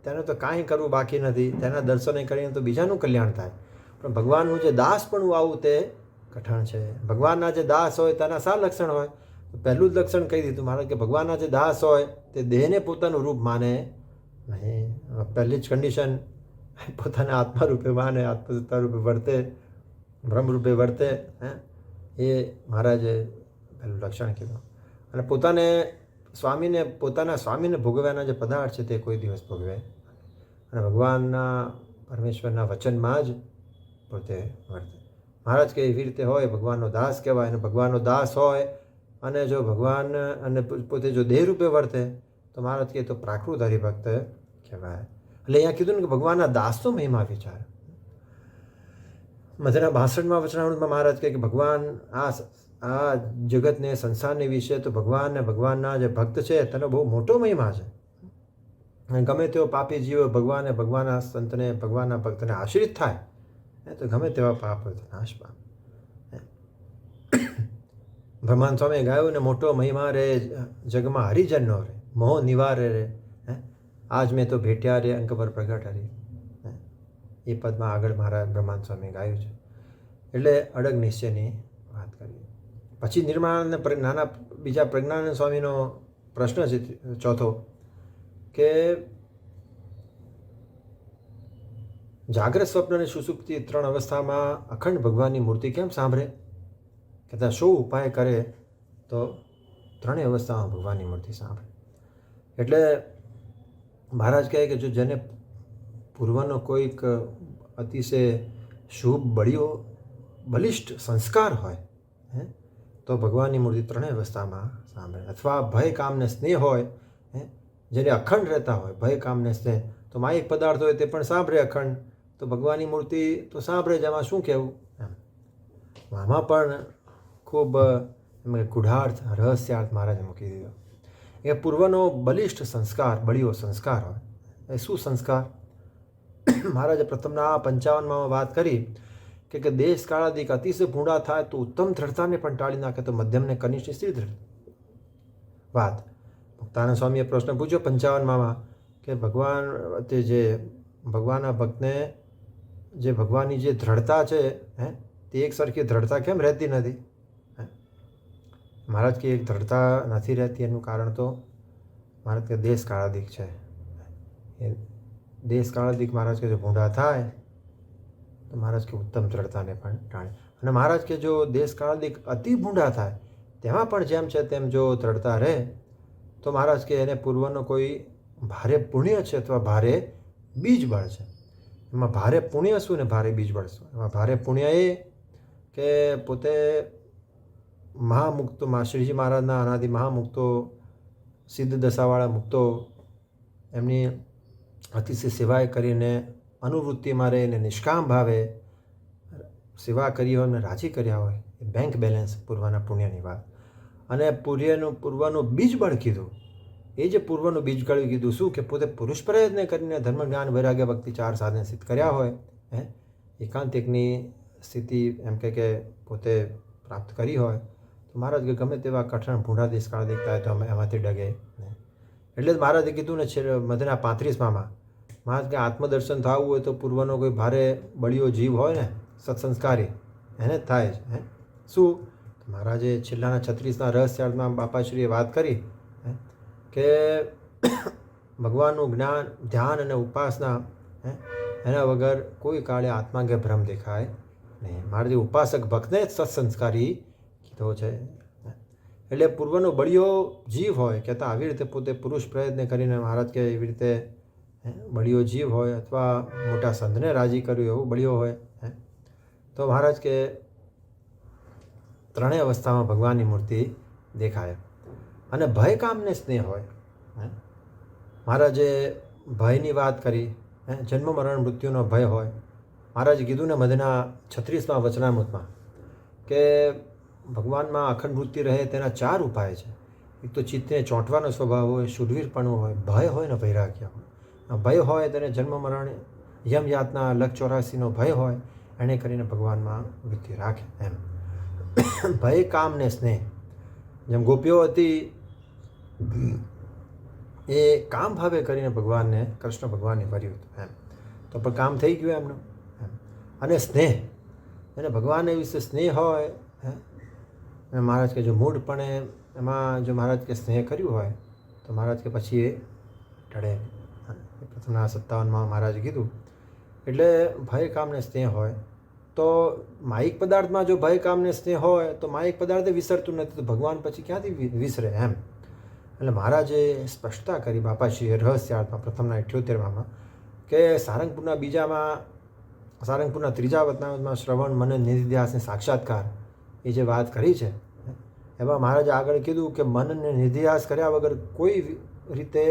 તેનું તો કાંઈ કરવું બાકી નથી, તેના દર્શને કરીને તો બીજાનું કલ્યાણ થાય. પણ ભગવાનનું જે દાસ પણ આવું તે કઠણ છે. ભગવાનના જે દાસ હોય તેના શા લક્ષણ હોય? તો પહેલું જ લક્ષણ કહી દીધું મહારાજ કે ભગવાનના જે દાસ હોય તે દેહને પોતાનું રૂપ માને નહીં. પહેલી જ કન્ડિશન પોતાને આત્મા રૂપે માને, આત્મસત્તા રૂપે વર્તે, બ્રહ્મ રૂપે વર્તે, એ મહારાજે પહેલું લક્ષણ કીધું. અને પોતાના સ્વામીને ભોગવ્યાના જે પદાર્થ છે તે કોઈ દિવસ ભોગવે અને ભગવાનના પરમેશ્વરના વચનમાં જ પોતે વર્તે. મહારાજ કે એવી રીતે હોય ભગવાનનો દાસ કહેવાય. અને ભગવાનનો દાસ હોય અને જો ભગવાન અને પોતે જો દેહ રૂપે વર્તે તો મહારાજ કહે તો પ્રાકૃત હરિભક્ત કહેવાય. એટલે અહીંયા કીધું ને કે ભગવાનના દાસનો મહિમા વિચાર. મધ્યના 62મા વચનામૃતમાં મહારાજ કહે કે ભગવાન આ જગતને, સંસારને વિશે તો ભગવાન ને ભગવાનના જે ભક્ત છે તેનો બહુ મોટો મહિમા છે. અને ગમે તેવો પાપી જીવ ભગવાનના સંતને, ભગવાનના ભક્તને આશ્રિત થાય તો ગમે તેવા પાપ હોય તો નાશ પામે. બ્રહ્માંડ સ્વામીએ ગાયું ને મોટો મહિમા રે જગમાં હરિજનનો રે, મોહ નિવારે રે, આજ મેં તો ભેટ્યા રે અંક પર પ્રગટ હરી. એ પદમાં આગળ મારા બ્રહ્માંડ સ્વામીએ ગાયું છે. એટલે અડગ નિશ્ચયની વાત કરી. પછી નિર્માણ અને નાના બીજા પ્રજ્ઞાનંદ સ્વામીનો પ્રશ્ન છે ચોથો, કે જાગ્રત, સ્વપ્ન અને સુષુપ્તિ 3 અવસ્થામાં અખંડ ભગવાનની મૂર્તિ કેમ સાંભળે? કહેતા શું ઉપાય કરે તો 3 અવસ્થામાં ભગવાનની મૂર્તિ સાંભળે? એટલે મહારાજ કહે કે જો જેને પૂર્વનો કોઈક અતિશય શુભ બલિષ્ઠ સંસ્કાર હોય તો ભગવાનની મૂર્તિ 3 અવસ્થામાં સાંભળે. અથવા ભય કામ ને સ્નેહ હોય, જેને અખંડ રહેતા હોય ભય કામ ને સ્નેહ, તો માયિક પદાર્થ હોય તે પણ સાંભળે અખંડ, તો ભગવાનની મૂર્તિ તો સાંભળે જ. એમાં શું કહેવું એમ. આમાં પણ ખૂબ ગૂઢાર્થ રહસ્યાર્થ મહારાજે મૂકી દીધો. એ પૂર્વનો બલિષ્ઠ સંસ્કાર, બળીઓ સંસ્કાર હોય એ શું સંસ્કાર? મહારાજે પ્રથમના 55માં વાત કરી કે દેશ કાળાદિક અતિશય ભૂંડા થાય તો ઉત્તમ દ્રઢતાને પણ ટાળી નાખે તો મધ્યમને કનિષ્ઠ સ્થિર દ્રઢ વાત. મુક્તાનંદ સ્વામીએ પ્રશ્ન પૂછ્યો 55માં કે ભગવાન તે જે ભગવાનના ભક્તને જે ભગવાનની જે દ્રઢતા છે તે એક સરખી દ્રઢતા કેમ રહેતી નથી? મહારાજ કે એક દ્રઢતા નથી રહેતી એનું કારણ તો મહારાજ કે દેશ કાળાદિક છે. એ દેશ કાળાદિક મહારાજ કે જો ભૂંડા થાય તો મહારાજ કે ઉત્તમ દ્રઢતાને પણ ટાળે. અને મહારાજ કે જો દેશ કાળાદિક અતિ ભૂંડા થાય તેમાં પણ જેમ છે તેમ જો દ્રઢતા રહે તો મહારાજ કે એને પૂર્વનો કોઈ ભારે પુણ્ય છે અથવા ભારે બીજ બળ છે. એમાં ભારે પુણ્ય શું ને ભારે બીજ બળ શું? એમાં ભારે પુણ્ય એ કે પોતે મહામુક્તોમાં શ્રીજી મહારાજના અનાદિ મહામુક્તો, સિદ્ધ દશાવાળા મુક્તો એમની અતિશય સેવાએ કરીને અનુવૃત્તિમાં રહીને નિષ્કામ ભાવે સેવા કરી હોય અને રાજી કર્યા હોય એ બેંક બેલેન્સ પૂર્વના પુણ્યની વાત. અને પૂર્વનું બીજ બળ કીધું, એ જે પૂર્વનું બીજ બળ કીધું શું કે પોતે પુરુષ પ્રયત્ન કરીને ધર્મ જ્ઞાન વૈરાગ્ય ભક્તિ 4 સાધન સિદ્ધ કર્યા હોય, એકાંતિકની સ્થિતિ એમ કે પોતે પ્રાપ્ત કરી હોય તો મહારાજ કે ગમે તેવા કઠણ ભૂંડા દેશ કાળ દેખતા હોય તો અમે એમાંથી ડગે. એટલે જ મહારાજે કીધું ને મધના 35માં મહારાજ કે આત્મદર્શન થવું હોય તો પૂર્વનો કોઈ ભારે બળીઓ જીવ હોય ને સત્સંસ્કારી એને જ થાય છે. શું? મહારાજે છેલ્લાના 36ના રહસ્યાર્થમાં બાપાશ્રીએ વાત કરી કે ભગવાનનું જ્ઞાન, ધ્યાન અને ઉપાસના એના વગર કોઈ કાળે આત્મા કે ભ્રમ દેખાય નહીં. મહારાજે ઉપાસક ભક્તને જ સત્સંસ્કારી કીધો છે. એટલે પૂર્વનો બળીઓ જીવ હોય કહેતા આવી રીતે પોતે પુરુષ પ્રયત્ન કરીને મહારાજ કે એવી રીતે બળીઓ જીવ હોય અથવા મોટા સંતને રાજી કર્યું એવું બળીઓ હોય તો મહારાજ કે 3 અવસ્થામાં ભગવાનની મૂર્તિ દેખાય. અને ભય કામને સ્નેહ હોય. મહારાજે ભયની વાત કરી, જન્મ મરણ મૃત્યુનો ભય હોય. મહારાજે કીધું ને મધના 36માં વચનામૃતમાં કે ભગવાનમાં અખંડ વૃત્તિ રહે તેના 4 ઉપાય છે. એક તો ચિત્તને ચોંટવાનો સ્વભાવ હોય, શુરવીરપણું હોય, ભય હોય ને વૈરાગ્ય હોય. ભય હોય તેને જન્મ મરણ યમ યાતના લખ 84નો ભય હોય એને કરીને ભગવાનમાં વૃત્તિ રાખે એમ. ભય કામ ને સ્નેહ, જેમ ગોપીઓ હતી એ કામ ભાવે કરીને ભગવાનને કૃષ્ણ ભગવાનને વર્યું હતું એમ, તો પણ કામ થઈ ગયું એમનું એમ. અને સ્નેહ, એને ભગવાનને વિશે સ્નેહ હોય અને મહારાજ કે જો મૂળપણે એમાં જો મહારાજ કે સ્નેહ કર્યું હોય તો મહારાજ કે પછી એ ટળે. પ્રથમના 57માં મહારાજે કીધું. એટલે ભય કામને સ્નેહ હોય તો માયિક પદાર્થમાં જો ભય કામને સ્નેહ હોય તો માયિક પદાર્થે વિસરતું નથી તો ભગવાન પછી ક્યાંથી વિસરે એમ. એટલે મહારાજે સ્પષ્ટતા કરી બાપાશ્રીએ રહસ્યાર્થમાં પ્રથમના 78માં કે સારંગપુરના 3જા વચનામૃતમાં શ્રવણ મનન નિધિધ્યાસને સાક્ષાત્કાર એ જે વાત કરી છે એમાં મહારાજે આગળ કીધું કે મનને નિધિધ્યાસ કર્યા વગર કોઈ રીતે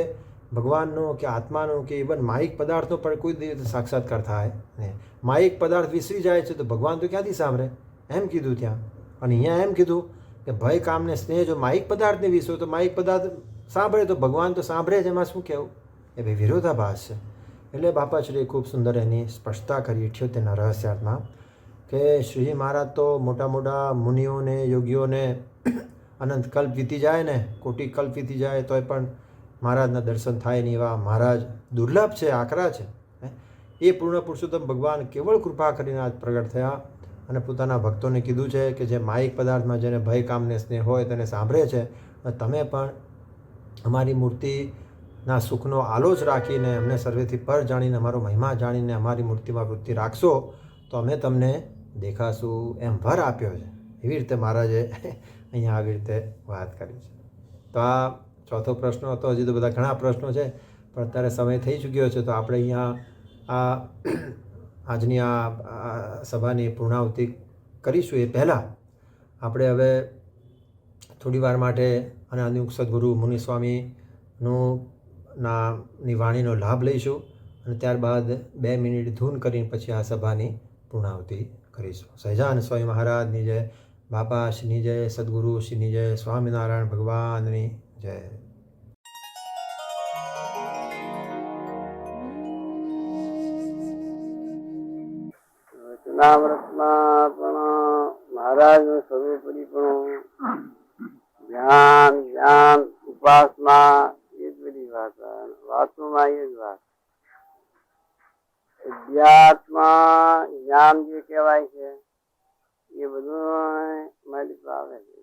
ભગવાનનો કે આત્માનો કે ઇવન માયિક પદાર્થનો પણ કોઈ રીતે સાક્ષાત્કાર થાય નહીં. માયિક પદાર્થ વિસરી જાય છે તો ભગવાન તો ક્યાંથી સાંભળે એમ કીધું ત્યાં. અને અહીંયા એમ કીધું કે ભય કામને સ્નેહ જો માયિક પદાર્થને વિસરો તો માયિક પદાર્થ સાંભળે તો ભગવાન તો સાંભળે જ. એમાં શું કહેવું? એ ભાઈ વિરોધાભાસ છે. એટલે બાપાશ્રીએ ખૂબ સુંદર એની સ્પષ્ટતા કરી 78ના રહસ્યાર્થમાં કે શ્રીજી મહારાજ તો મોટા મોટા મુનિઓને યોગીઓને અનંત કલ્પ વીતી જાય ને, કોટી કલ્પ વીતી જાય તોય પણ મહારાજના દર્શન થાય નહીં એવા મહારાજ દુર્લભ છે, આકરા છે. એ પૂર્ણ પુરુષોત્તમ ભગવાન કેવળ કૃપા કરીને આજ પ્રગટ થયા અને પોતાના ભક્તોને કીધું છે કે જે માયિક પદાર્થમાં જેને ભય કામને સ્નેહ હોય તેને સાંભળે છે, તમે પણ અમારી મૂર્તિના સુખનો આલોચ રાખીને અમને સર્વેથી પર જાણીને અમારો મહિમા જાણીને અમારી મૂર્તિમાં વૃત્તિ રાખશો તો અમે તમને દેખાશું એમ વર આપ્યો છે. એવી રીતે મહારાજે અહીંયા આવી રીતે વાત કરી છે. તો આ ચોથો પ્રશ્ન હતો. હજી તો બધા ઘણા પ્રશ્નો છે પણ અત્યારે સમય થઈ ચૂક્યો છે, તો આપણે અહીંયા આજની આ સભાની પૂર્ણાહુતિ કરીશું. એ પહેલાં આપણે હવે થોડી વાર માટે અનાદિમુક્ત સદગુરુ મુનિસ્વામીની વાણીનો લાભ લઈશું અને ત્યારબાદ 2 મિનિટ ધૂન કરીને પછી આ સભાની પૂર્ણાહુતિ કરીશું. સહજાનંદ સ્વામી મહારાજની જય, બાપા શ્રીની જય, સદગુરુ શ્રીની જય, સ્વામિનારાયણ ભગવાનની જય. વચનામૃતમાં પણ મહારાજનું સર્વોપરીપણું, ધ્યાન, જ્ઞાન, ઉપાસના એ જ બધી વાતોમાં એ જ વાત. અધ્યાત્મ જ્ઞાન જે કહેવાય છે એ બધું મારી પાસે આવે છે.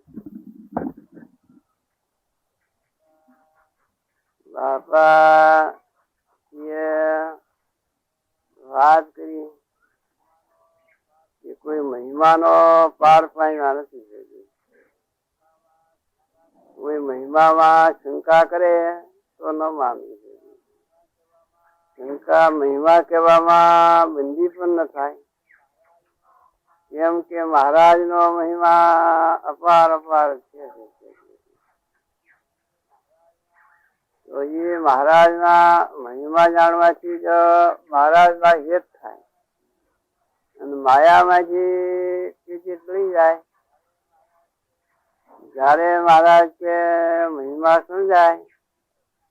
બાપા એ વાત કરી કે કોઈ મહિમાનો પાર પાડવા નથી થતી. કોઈ મહિમામાં શંકા કરે તો ન માનવી જોઈએ. શંકા મહિમા કહેવામાં બંધી પણ ન થાય. કેમ કે મહારાજનો મહિમા અપાર અપાર છે. તો એ મહારાજના મહિમા જાણવાથી જ મહારાજના હેત થાય અને માયામાંથી ચીચી જાય. જયારે મહારાજ કે મહિમા સમજાય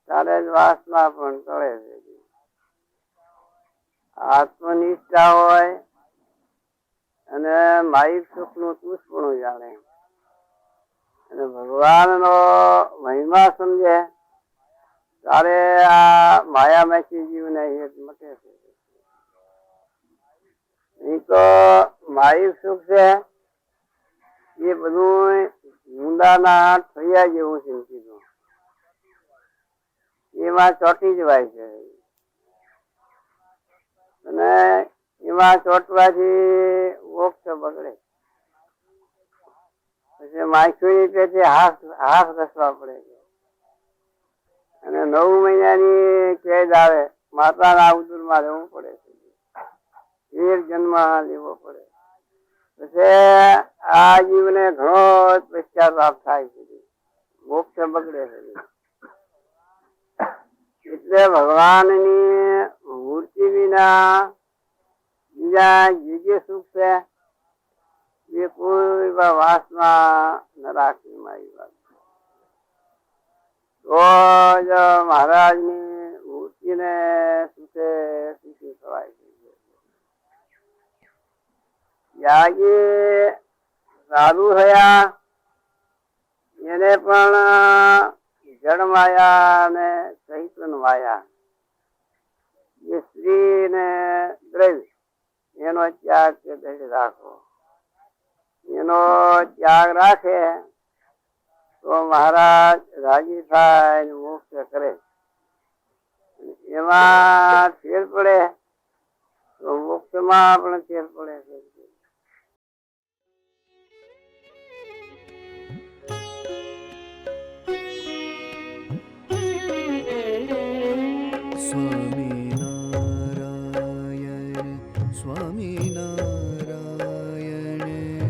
ત્યારે જ વાસના પણ ટળે છે. આત્મનિષ્ઠા હોય અને માહિક સુખ નું તુષ્પણું જાણે અને ભગવાનનો મહિમા સમજે ત્યારે આ માયામાંથી જીવને હેત મટે છે. નહીં તો માહિક સુખ છે એ બધું ઊંડાના થયા જેવું છે. કીધું એમાં ચોટી જવાય છે અને એમાં ચોટવાથી મોક્ષ બગડે. પછી માખીની પેટે હાથ ઘસવા પડે છે અને 9 મહિનાની કેદ આવે. માતાના ઉદરમાં રહેવું પડે છે. 1 જન્મ લેવો પડે. પછી આ જીવને ઘણો પશ્ચાતાપ થાય છે. મોક્ષ બગડે છે. એટલે ભગવાનની મૂર્તિ વિના બીજા જે સુખ છે એ કોઈ વાસના ન રાખવી. મારી વાત તો જ મહારાજની મૂર્તિને સુખે સુખી થવાય છે. યાગી સાધુ થયા એને પણ જળ માયા અને ચૈતન્ય માયા એ સ્ત્રી ને દ્રવ્ય એનો ત્યાગ રાખો. એનો ત્યાગ રાખે તો મહારાજ રાજી થાય, મોક્ષ કરે. એમાં ફેર પડે તો મોક્ષમાં પણ ફેર પડે છે. સ્વામિનારાયણ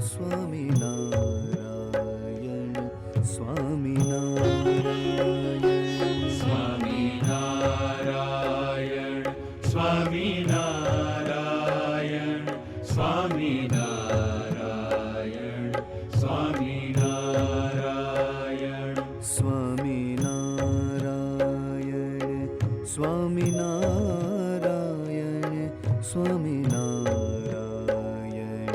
સ્વામિનારાયણ સ્વામિનારાયણ સ્વામિનારાયણ સ્વામિનારાયણ સ્વામિનારાયણ સ્વામિનારાયણ સ્વામિનારાયણ સ્વામિનારાયણ સ્વામિનારાયણ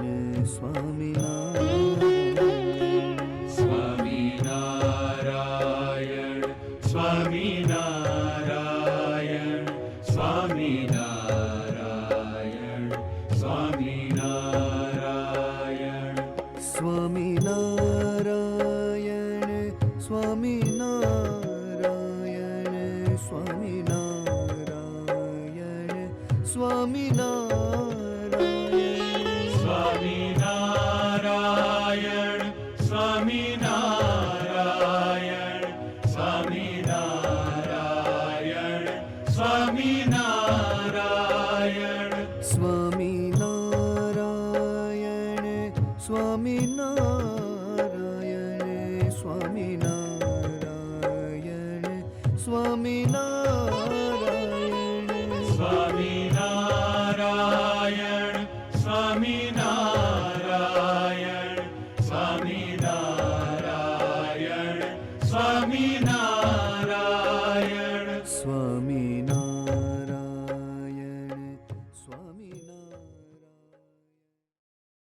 સ્વામિનારાયણ સ્વામિનારાયણ સ્વામિનારાયણ સ્વામિનારાયણ સ્વામિનારાયણ સ્વામિનારાયણ સ્વામિનારાયણ સ્વામિનારાયણ સ્વામિનારાયણ સ્વામિનારાયણ સ્વામિનારાયણ સ્વામિનારાયણ સ્વામિનારાયણ સ્વામિનારાયણ સ્વામિનારાયણ સ્વામિનારાયણ સ્વામિનારાયણ